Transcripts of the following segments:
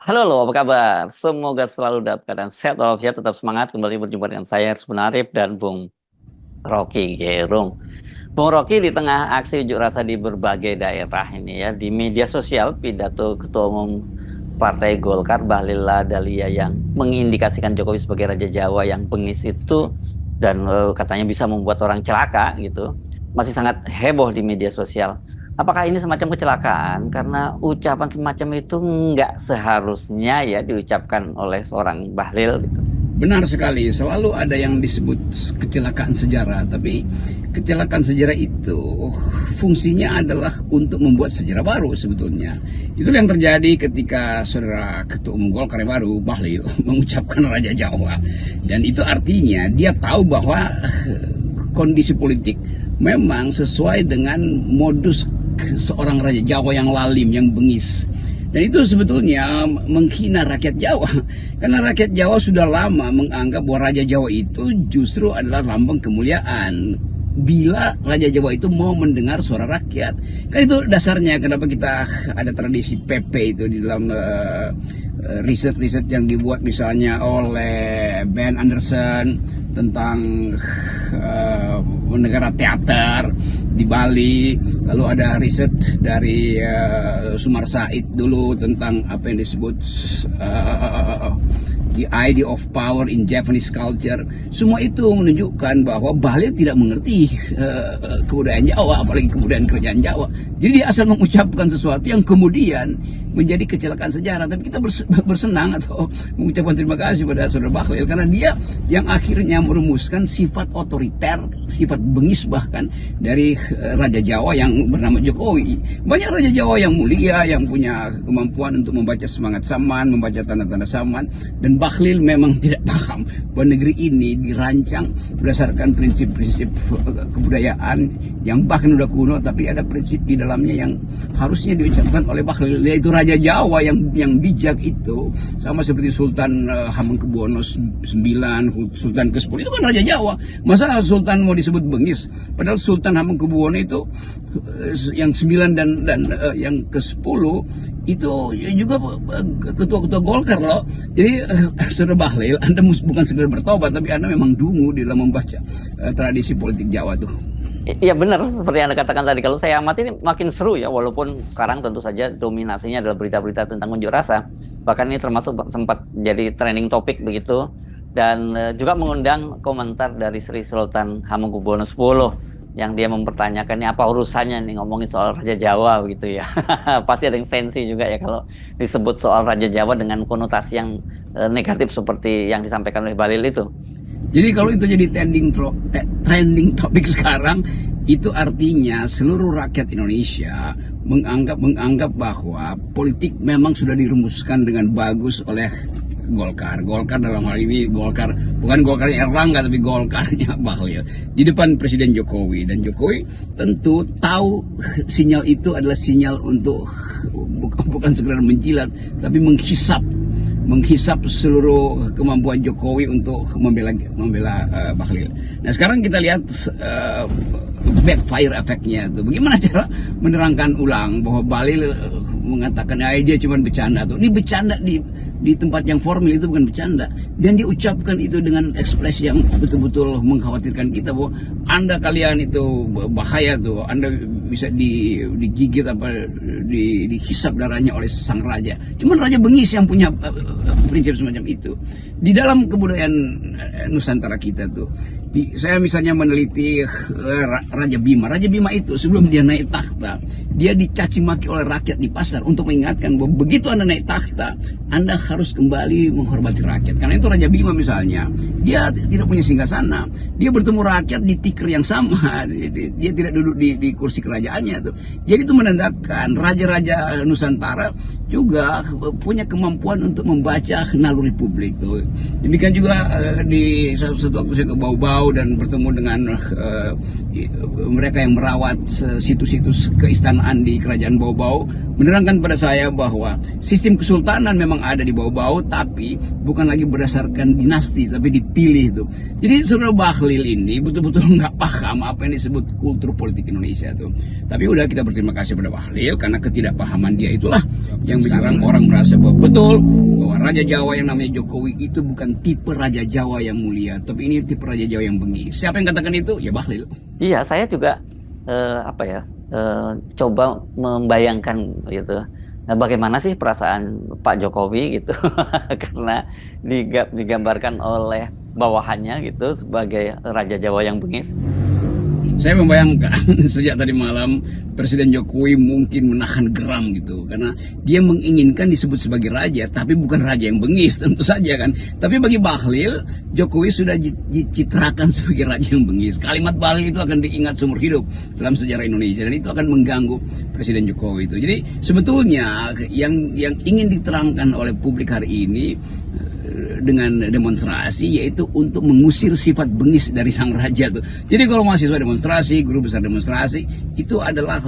Halo lo, apa kabar? Semoga selalu dalam keadaan sehat walafiat, tetap semangat. Kembali berjumpa dengan saya, Rizwan Arif dan Bung Rocky Gerung. Bung Rocky, di tengah aksi unjuk rasa di berbagai daerah ini ya, di media sosial, pidato Ketua Umum Partai Golkar, Bahlil Lahadalia, yang mengindikasikan Jokowi sebagai Raja Jawa yang bengis itu, dan katanya bisa membuat orang celaka gitu, masih sangat heboh di media sosial. Apakah ini semacam kecelakaan? Karena ucapan semacam itu nggak seharusnya ya diucapkan oleh seorang Bahlil gitu. Benar sekali, selalu ada yang disebut kecelakaan sejarah, tapi kecelakaan sejarah itu fungsinya adalah untuk membuat sejarah baru sebetulnya. Itu yang terjadi ketika saudara Ketua Umum Golkar baru, Bahlil, mengucapkan Raja Jawa. Dan itu artinya dia tahu bahwa kondisi politik memang sesuai dengan modus seorang Raja Jawa yang lalim, yang bengis. Dan itu sebetulnya menghina rakyat Jawa. Karena rakyat Jawa sudah lama menganggap bahwa Raja Jawa itu justru adalah lambang kemuliaan. Bila Raja Jawa itu mau mendengar suara rakyat. Kan itu dasarnya kenapa kita ada tradisi PP itu di dalam riset-riset yang dibuat misalnya oleh Ben Anderson tentang negara teater di Bali, lalu ada riset dari Sumar Said dulu tentang apa yang disebut the idea of power in Japanese culture. Semua itu menunjukkan bahwa Bahlil tidak mengerti kebudayaan Jawa, apalagi kebudayaan kerajaan Jawa. Jadi dia asal mengucapkan sesuatu yang kemudian menjadi kecelakaan sejarah. Tapi kita bersenang atau mengucapkan terima kasih pada saudara Bahlil karena dia yang akhirnya merumuskan sifat otoriter, sifat bengis bahkan dari Raja Jawa yang bernama Jokowi. Banyak Raja Jawa yang mulia, yang punya kemampuan untuk membaca semangat zaman, membaca tanda-tanda zaman, dan Bahlil memang tidak paham bahwa negeri ini dirancang berdasarkan prinsip-prinsip kebudayaan yang bahkan udah kuno, tapi ada prinsip di dalamnya yang harusnya diucapkan oleh Bahlil, yaitu Raja Jawa yang bijak itu, sama seperti Sultan Hamengkubuwono IX, Sultan ke-10 itu kan Raja Jawa. Masa Sultan mau disebut bengis? Padahal Sultan Hamengkubuwono itu yang 9 dan yang ke-10 itu juga ketua-ketua Golkar loh. Jadi saudara Bahlil, Anda bukan sekedar bertobat, tapi Anda memang dungu di dalam membaca tradisi politik Jawa tuh. Iya benar, seperti yang Anda katakan tadi. Kalau saya amati ini makin seru ya, walaupun sekarang tentu saja dominasinya adalah berita-berita tentang unjuk rasa. Bahkan ini termasuk sempat jadi trending topik begitu. Dan juga mengundang komentar dari Sri Sultan Hamengkubuwono X yang dia mempertanyakan ini apa urusannya nih ngomongin soal Raja Jawa gitu ya. Pasti ada yang sensi juga ya kalau disebut soal Raja Jawa dengan konotasi yang negatif seperti yang disampaikan oleh Bahlil itu. Jadi kalau itu jadi trending topik sekarang, itu artinya seluruh rakyat Indonesia menganggap bahwa politik memang sudah dirumuskan dengan bagus oleh Golkar. Golkar dalam hal ini bukan Golkarnya Erlangga, tapi Golkarnya Bahlil di depan Presiden Jokowi. Dan Jokowi tentu tahu sinyal itu adalah sinyal untuk bukan sekedar menjilat, tapi menghisap seluruh kemampuan Jokowi untuk membela Bahlil. Nah sekarang kita lihat backfire efeknya tuh. Bagaimana cara menerangkan ulang bahwa Bahlil mengatakan dia cuma bercanda tuh. Ini bercanda di tempat yang formal, itu bukan bercanda. Dan diucapkan itu dengan ekspresi yang betul-betul mengkhawatirkan kita bahwa kalian itu bahaya tuh. Anda bisa digigit apa dihisap darahnya oleh sang raja. Cuman raja bengis yang punya prinsip semacam itu. Di dalam kebudayaan Nusantara kita tuh, saya misalnya meneliti Raja Bima. Raja Bima itu sebelum dia naik takhta, dia dicaci maki oleh rakyat di pasar untuk mengingatkan bahwa begitu Anda naik takhta, Anda harus kembali menghormati rakyat. Karena itu Raja Bima misalnya, dia tidak punya singgasana, dia bertemu rakyat di tikar yang sama, dia tidak duduk di kursi kerajaannya tuh. Jadi itu menandakan raja-raja Nusantara juga punya kemampuan untuk membaca naluri publik tuh. Demikian juga di satu waktu saya ke Bau-Bau dan bertemu dengan mereka yang merawat situs-situs keistanaan di kerajaan Bau-Bau, menerangkan pada saya bahwa sistem kesultanan memang memang ada di bawah-bawah, tapi bukan lagi berdasarkan dinasti, tapi dipilih tuh. Jadi sebenarnya Bahlil ini betul-betul nggak paham apa yang disebut kultur politik Indonesia tuh. Tapi udah, kita berterima kasih pada Bahlil karena ketidakpahaman dia itulah yang sekarang orang merasa bahwa betul bahwa Raja Jawa yang namanya Jokowi itu bukan tipe Raja Jawa yang mulia, tapi ini tipe Raja Jawa yang bengis. Siapa yang katakan itu? Ya Bahlil. Iya, saya juga coba membayangkan gitu. Nah, bagaimana sih perasaan Pak Jokowi gitu, karena digambarkan oleh bawahannya gitu sebagai Raja Jawa yang bengis. Saya membayangkan sejak tadi malam Presiden Jokowi mungkin menahan geram gitu, karena dia menginginkan disebut sebagai raja, tapi bukan raja yang bengis tentu saja kan. Tapi bagi Bahlil, Jokowi sudah dicitrakan sebagai raja yang bengis. Kalimat Bahlil itu akan diingat seumur hidup dalam sejarah Indonesia, dan itu akan mengganggu Presiden Jokowi itu. Jadi sebetulnya yang ingin diterangkan oleh publik hari ini dengan demonstrasi yaitu untuk mengusir sifat bengis dari sang raja tuh. Jadi kalau mahasiswa demonstrasi, guru besar demonstrasi, itu adalah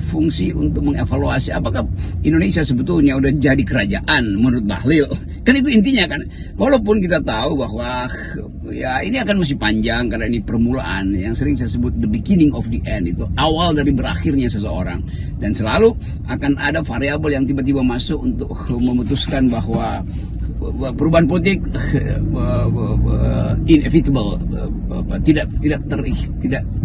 fungsi untuk mengevaluasi apakah Indonesia sebetulnya udah jadi kerajaan menurut Bahlil. Kan itu intinya kan. Walaupun kita tahu bahwa ya ini akan masih panjang karena ini permulaan, yang sering saya sebut the beginning of the end, itu awal dari berakhirnya seseorang, dan selalu akan ada variabel yang tiba-tiba masuk untuk memutuskan bahwa perubahan politik inevitable, tidak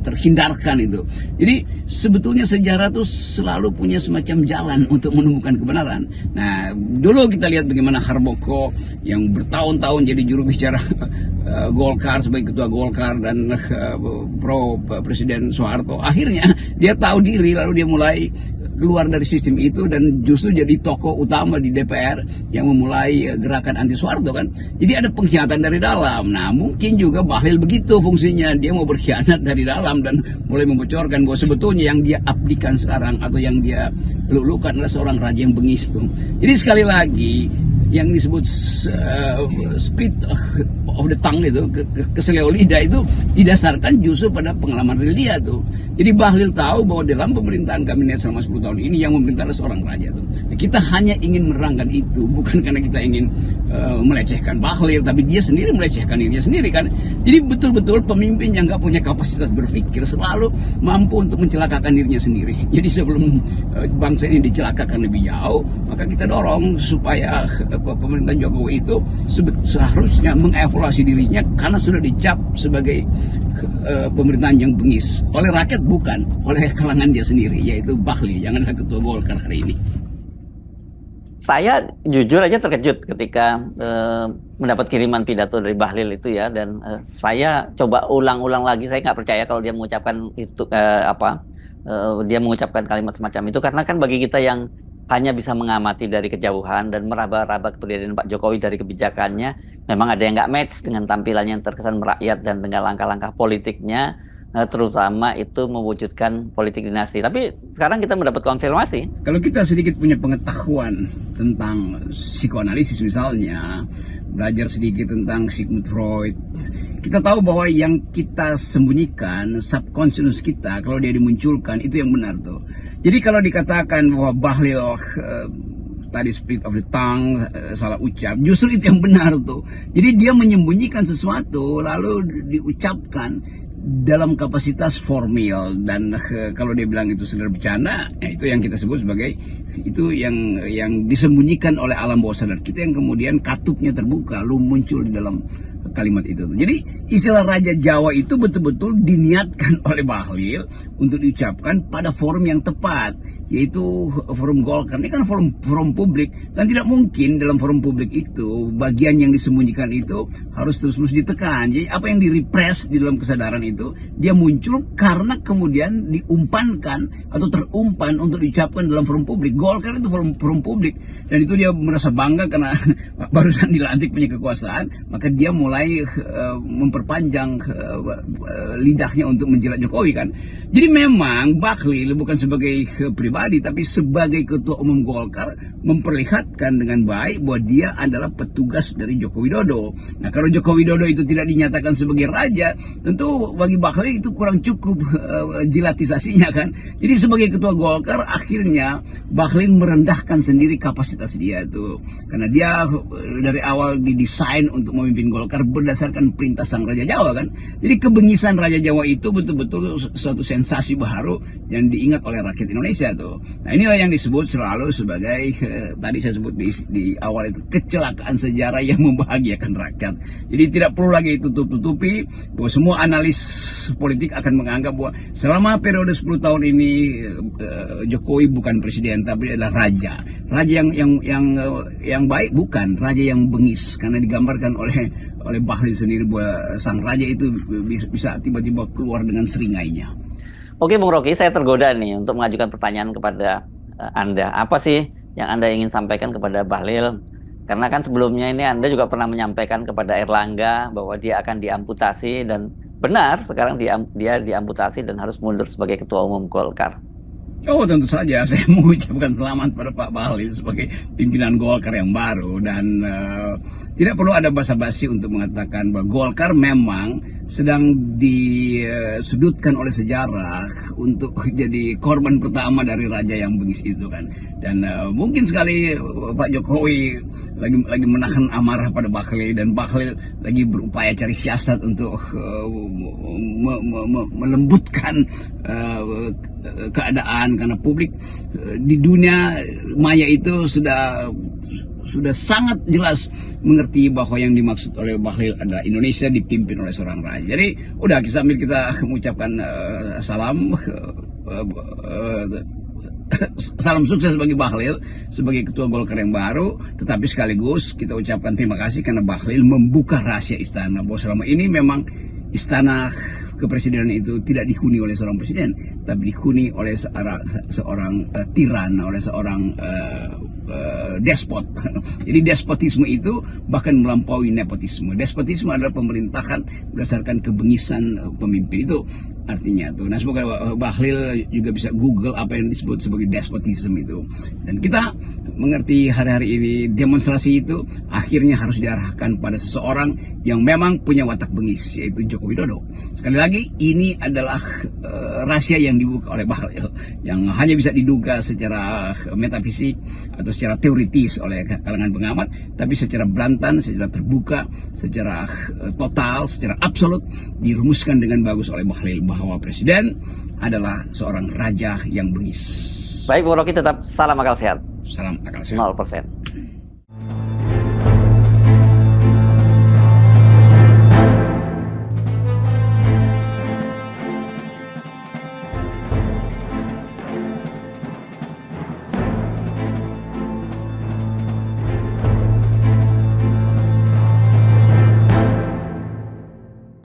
terhindarkan itu. Jadi sebetulnya sejarah itu selalu punya semacam jalan untuk menemukan kebenaran. Nah, dulu kita lihat bagaimana Harmoko yang bertahun-tahun jadi juru bicara Golkar sebagai ketua Golkar dan pro Presiden Soeharto, akhirnya dia tahu diri, lalu dia mulai keluar dari sistem itu dan justru jadi tokoh utama di DPR yang memulai gerakan anti Soeharto kan. Jadi ada pengkhianatan dari dalam. Nah, mungkin juga Bahlil begitu fungsinya, dia mau berkhianat dari dalam dan mulai membocorkan bahwa sebetulnya yang dia abdikan sekarang atau yang dia lulukan adalah seorang raja yang bengis tuh. Jadi sekali lagi yang disebut split of the tongue itu, keseleo lidah itu didasarkan justru pada pengalaman real dia tuh. Jadi Bahlil tahu bahwa dalam pemerintahan kabinet selama 10 tahun ini yang memerintah adalah seorang raja tuh. Kita hanya ingin menerangkan itu, bukan karena kita ingin melecehkan Bahlil, tapi dia sendiri melecehkan dirinya sendiri kan. Jadi betul-betul pemimpin yang nggak punya kapasitas berpikir selalu mampu untuk mencelakakan dirinya sendiri. Jadi sebelum bangsa ini dicelakakan lebih jauh, maka kita dorong supaya pemerintahan Jokowi itu seharusnya mengevaluasi dirinya karena sudah dicap sebagai pemerintahan yang bengis oleh rakyat, bukan oleh kalangan dia sendiri, yaitu Bahlil yang adalah ketua Golkar hari ini. Saya jujur aja terkejut ketika mendapat kiriman pidato dari Bahlil itu ya, dan saya coba ulang-ulang lagi. Saya nggak percaya kalau dia mengucapkan itu dia mengucapkan kalimat semacam itu, karena kan bagi kita yang hanya bisa mengamati dari kejauhan dan meraba-raba kepribadian Pak Jokowi dari kebijakannya, memang ada yang nggak match dengan tampilannya yang terkesan merakyat dan dengan langkah-langkah politiknya, terutama itu mewujudkan politik dinasti. Tapi sekarang kita mendapat konfirmasi. Kalau kita sedikit punya pengetahuan tentang psikoanalisis misalnya, belajar sedikit tentang Sigmund Freud, kita tahu bahwa yang kita sembunyikan, subconscious kita, kalau dia dimunculkan, itu yang benar tuh. Jadi kalau dikatakan bahwa Bahlil tadi split of the tongue, salah ucap, justru itu yang benar tuh. Jadi dia menyembunyikan sesuatu lalu diucapkan dalam kapasitas formal, dan kalau dia bilang itu sekedar bercanda, ya itu yang kita sebut sebagai itu yang disembunyikan oleh alam bawah sadar kita, yang kemudian katupnya terbuka lalu muncul di dalam kalimat itu. Jadi istilah Raja Jawa itu betul-betul diniatkan oleh Bahlil untuk diucapkan pada forum yang tepat, yaitu forum Golkar. Ini kan forum publik, dan tidak mungkin dalam forum publik itu bagian yang disembunyikan itu harus terus-menerus ditekan. Jadi apa yang direpress di dalam kesadaran itu, dia muncul karena kemudian diumpankan atau terumpan untuk diucapkan dalam forum publik. Golkar itu forum publik, dan itu dia merasa bangga karena barusan dilantik punya kekuasaan, maka dia mulai memperpanjang lidahnya untuk menjilat Jokowi kan. Jadi memang Bahlil bukan sebagai pribadi pribadi, tapi sebagai ketua umum Golkar memperlihatkan dengan baik bahwa dia adalah petugas dari Joko Widodo. Nah, kalau Joko Widodo itu tidak dinyatakan sebagai raja, tentu bagi Bahlil itu kurang cukup jilatisasinya kan. Jadi sebagai ketua Golkar akhirnya Bahlil merendahkan sendiri kapasitas dia itu, karena dia dari awal didesain untuk memimpin Golkar berdasarkan perintah sang Raja Jawa kan. Jadi kebengisan Raja Jawa itu betul-betul suatu sensasi baru yang diingat oleh rakyat Indonesia tuh. Nah, inilah yang disebut selalu sebagai tadi saya sebut di awal itu kecelakaan sejarah yang membahagiakan rakyat. Jadi tidak perlu lagi tutup-tutupi bahwa semua analis politik akan menganggap bahwa selama periode 10 tahun ini Jokowi bukan presiden tapi adalah raja. Raja yang baik bukan, raja yang bengis, karena digambarkan oleh Bahlil sendiri bahwa sang raja itu bisa tiba-tiba keluar dengan seringainya. Oke Bung Rocky, saya tergoda nih untuk mengajukan pertanyaan kepada Anda. Apa sih yang Anda ingin sampaikan kepada Bahlil? Karena kan sebelumnya ini Anda juga pernah menyampaikan kepada Erlangga bahwa dia akan diamputasi, dan benar sekarang dia diamputasi dan harus mundur sebagai ketua umum Golkar. Oh, tentu saja saya mengucapkan selamat pada Pak Bahlil sebagai pimpinan Golkar yang baru, dan tidak perlu ada basa-basi untuk mengatakan bahwa Golkar memang sedang disudutkan oleh sejarah untuk jadi korban pertama dari raja yang bengis itu kan. Dan mungkin sekali Pak Jokowi lagi menahan amarah pada Bahlil, dan Bahlil lagi berupaya cari siasat untuk melembutkan keadaan, karena publik di dunia maya itu sudah sangat jelas mengerti bahwa yang dimaksud oleh Bahlil adalah Indonesia dipimpin oleh seorang raja. Jadi udah sambil kita mengucapkan salam sukses bagi Bahlil sebagai ketua Golkar yang baru, tetapi sekaligus kita ucapkan terima kasih karena Bahlil membuka rahasia istana bahwa selama ini memang istana kepresidenan itu tidak dihuni oleh seorang presiden, tapi dihuni oleh seorang tiran, oleh seorang despot. Jadi despotisme itu bahkan melampaui nepotisme. Despotisme adalah pemerintahan berdasarkan kebengisan pemimpin, itu artinya tuh. Nah, semoga Bahlil juga bisa Google apa yang disebut sebagai despotisme itu. Dan kita mengerti hari-hari ini demonstrasi itu akhirnya harus diarahkan pada seseorang yang memang punya watak bengis, yaitu Joko Widodo. Sekali lagi, ini adalah rahasia yang dibuka oleh Bahlil, yang hanya bisa diduga secara metafisik atau secara teoritis oleh kalangan pengamat, tapi secara berantan, secara terbuka, secara total, secara absolut dirumuskan dengan bagus oleh Bahlil bahwa presiden adalah seorang raja yang bengis. Baik Bung Rocky, tetap salam akal sehat. Salam akal sehat. 0%.